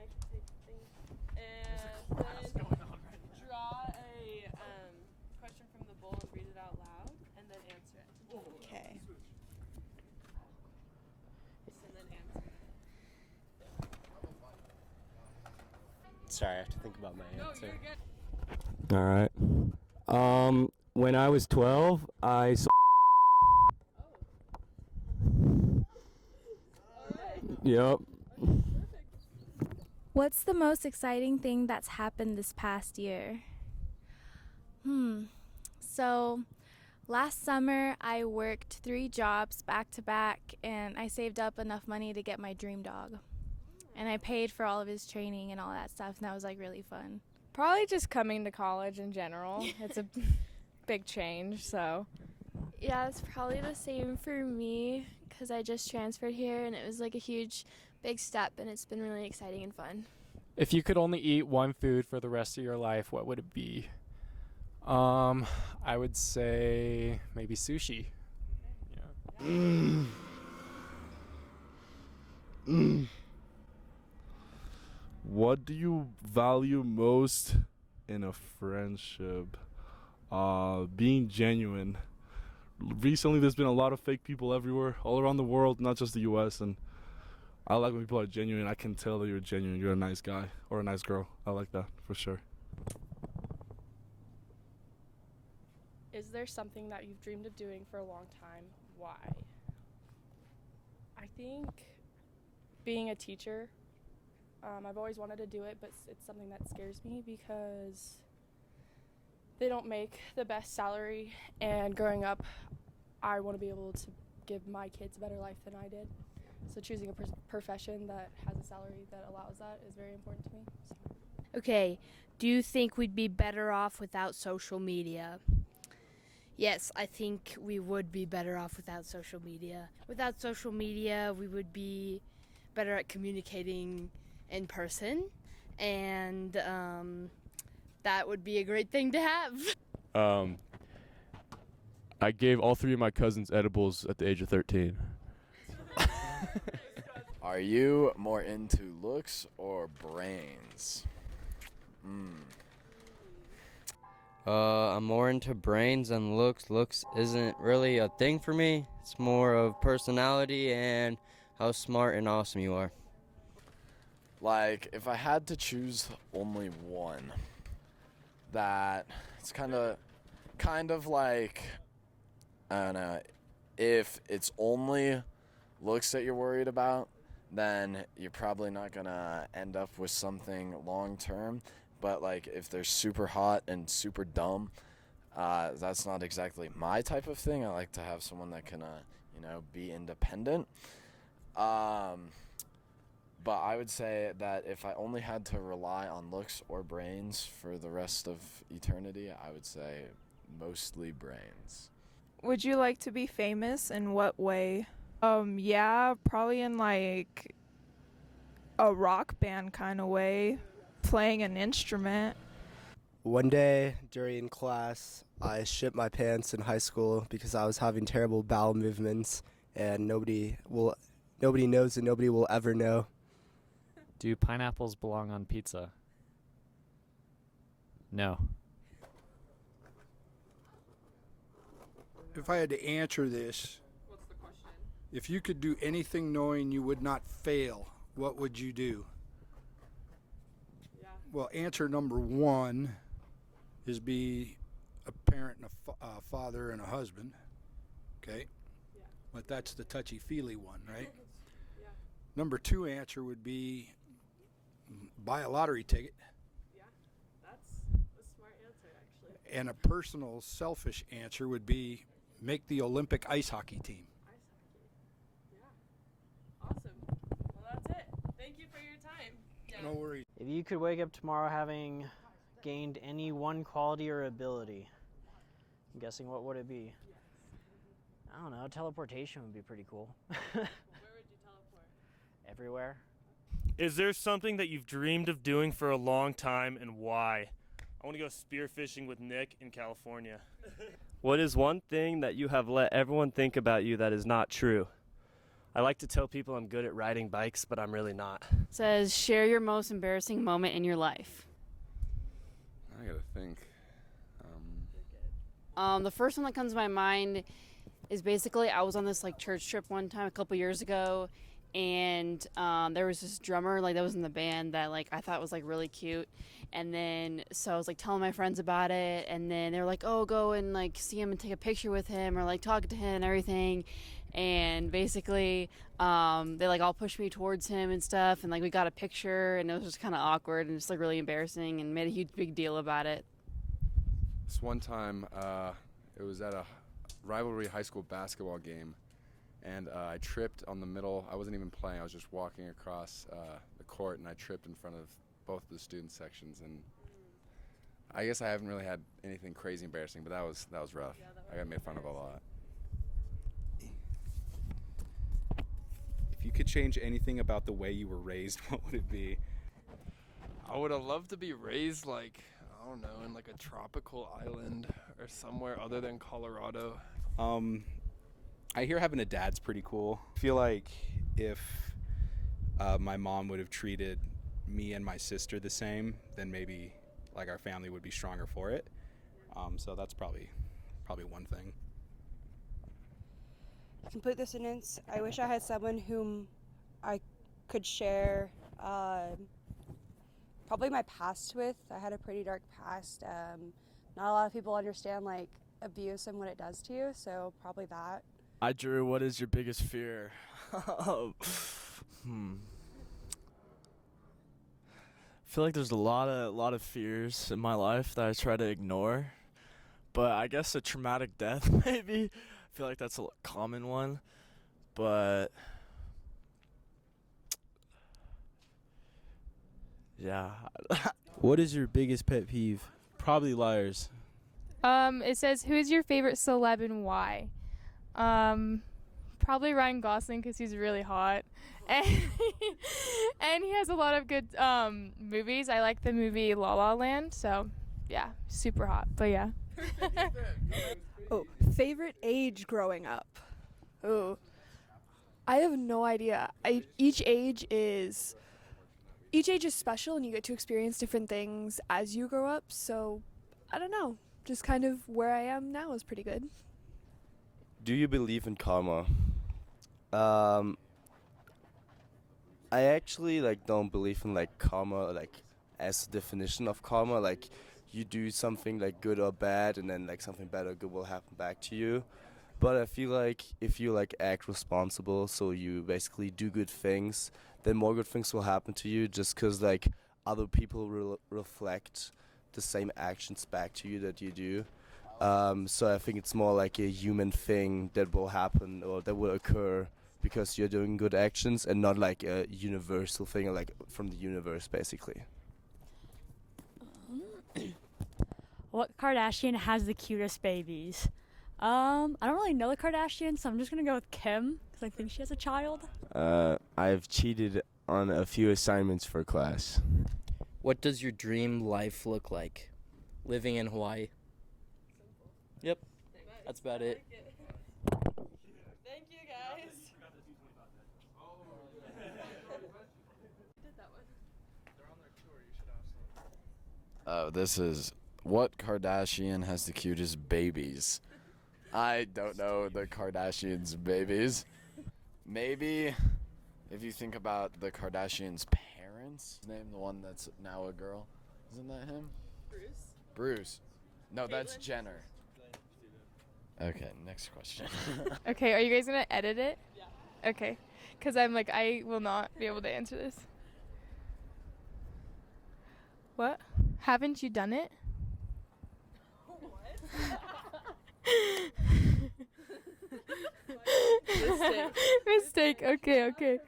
I can take things. And then draw a question from the bowl and read it out loud, and then answer it. Okay. And then answer it. Sorry, I have to think about my answer. No, you're good. All right. When I was 12, I saw. Yep. What's the most exciting thing that's happened this past year? So last summer I worked 3 jobs back to back, and I saved up enough money to get my dream dog. And I paid for all of his training and all that stuff, and that was like really fun. Probably just coming to college in general. It's a big change, so. Yeah, it's probably the same for me because I just transferred here and it was like a huge, big step, and it's been really exciting and fun. If you could only eat one food for the rest of your life, what would it be? I would say maybe sushi. Yeah. What do you value most in a friendship? Being genuine. Recently, there's been a lot of fake people everywhere, all around the world, not just the U.S., and I like when people are genuine. I can tell that you're genuine. You're a nice guy or a nice girl. I like that, for sure. Is there something that you've dreamed of doing for a long time? Why? I think being a teacher. I've always wanted to do it, but it's something that scares me because they don't make the best salary, and growing up, I want to be able to give my kids a better life than I did. So choosing a profession that has a salary that allows that is very important to me. So. Okay, do you think we'd be better off without social media? Yes, I think we would be better off without social media. Without social media, we would be better at communicating in person, and that would be a great thing to have. I gave all 3 of my cousins edibles at the age of 13. Are you more into looks or brains? I'm more into brains than looks. Looks isn't really a thing for me. It's more of personality and how smart and awesome you are. Like, if I had to choose only one, that it's kind of like, I don't know, if it's only looks that you're worried about, then you're probably not gonna end up with something long term. But like, if they're super hot and super dumb, that's not exactly my type of thing. I like to have someone that can, be independent. But I would say that if I only had to rely on looks or brains for the rest of eternity, I would say mostly brains. Would you like to be famous? In what way? Yeah, probably in like a rock band kind of way, playing an instrument. One day during class, I shit my pants in high school because I was having terrible bowel movements, and nobody knows and nobody will ever know. Do pineapples belong on pizza? No. If I had to answer this, What's the question? if you could do anything knowing you would not fail, what would you do? Yeah. Well, answer number 1 is be a parent and a father and a husband. Okay? Yeah. But that's the touchy-feely one, right? Yeah. Number 2 answer would be buy a lottery ticket. Yeah, that's a smart answer, actually. And a personal, selfish answer would be make the Olympic ice hockey team. Ice hockey. Yeah. Awesome. Well, that's it. Thank you for your time. Yeah. No worries. If you could wake up tomorrow having gained any one quality or ability, I'm guessing what would it be? Yes. I don't know, teleportation would be pretty cool. Where would you teleport? Everywhere. Is there something that you've dreamed of doing for a long time, and why? I want to go spearfishing with Nick in California. What is one thing that you have let everyone think about you that is not true? I like to tell people I'm good at riding bikes, but I'm really not. Says, share your most embarrassing moment in your life. I gotta think. The first one that comes to my mind is basically I was on this like church trip one time a couple years ago, and there was this drummer like that was in the band that like I thought was like really cute, and then so I was like telling my friends about it, and then they were like, oh, go and like see him and take a picture with him or like talk to him and everything, and basically they like all pushed me towards him and stuff, and like we got a picture, and it was just kind of awkward and just like really embarrassing and made a huge big deal about it. This one time, it was at a rivalry high school basketball game, and I tripped on the middle. I wasn't even playing. I was just walking across the court, and I tripped in front of both the student sections. And I guess I haven't really had anything crazy embarrassing, but that was rough. I got made fun of a lot. If you could change anything about the way you were raised, what would it be? I would have loved to be raised like, I don't know, in like a tropical island or somewhere other than Colorado. I hear having a dad's pretty cool. I feel like if my mom would have treated me and my sister the same, then maybe like our family would be stronger for it. So that's probably one thing. Complete the sentence. I wish I had someone whom I could share probably my past with. I had a pretty dark past. Not a lot of people understand like abuse and what it does to you, so probably that. I drew, what is your biggest fear? I feel like there's a lot of fears in my life that I try to ignore, but I guess a traumatic death maybe. I feel like that's a common one, but yeah. What is your biggest pet peeve? Probably liars. It says, who is your favorite celeb and why? Probably Ryan Gosling because he's really hot, and and he has a lot of good movies. I like the movie La La Land, so yeah, super hot. But yeah. Oh, favorite age growing up? Oh, I have no idea. Each age is special, and you get to experience different things as you grow up. So I don't know. Just kind of where I am now is pretty good. Do you believe in karma? I actually don't believe in karma as a definition of karma. You do something good or bad, and then something bad or good will happen back to you. But I feel like if you act responsible, so you basically do good things, then more good things will happen to you. Just because other people reflect the same actions back to you that you do. So I think it's more like a human thing that will happen or that will occur because you're doing good actions, and not like a universal thing or from the universe basically. What Kardashian has the cutest babies? I don't really know the Kardashians, so I'm just gonna go with Kim because I think she has a child. I've cheated on a few assignments for class. What does your dream life look like? Living in Hawaii. Yep, that's about it. Thank you, guys. This is what Kardashian has the cutest babies. I don't know the Kardashians' babies. Maybe if you think about the Kardashians' parents, name the one that's now a girl. Isn't that him? Bruce. No, that's Jenner. Okay, next question. Okay, are you guys gonna edit it? Yeah. Okay, because I will not be able to answer this. What? Haven't you done it? Mistake. Okay.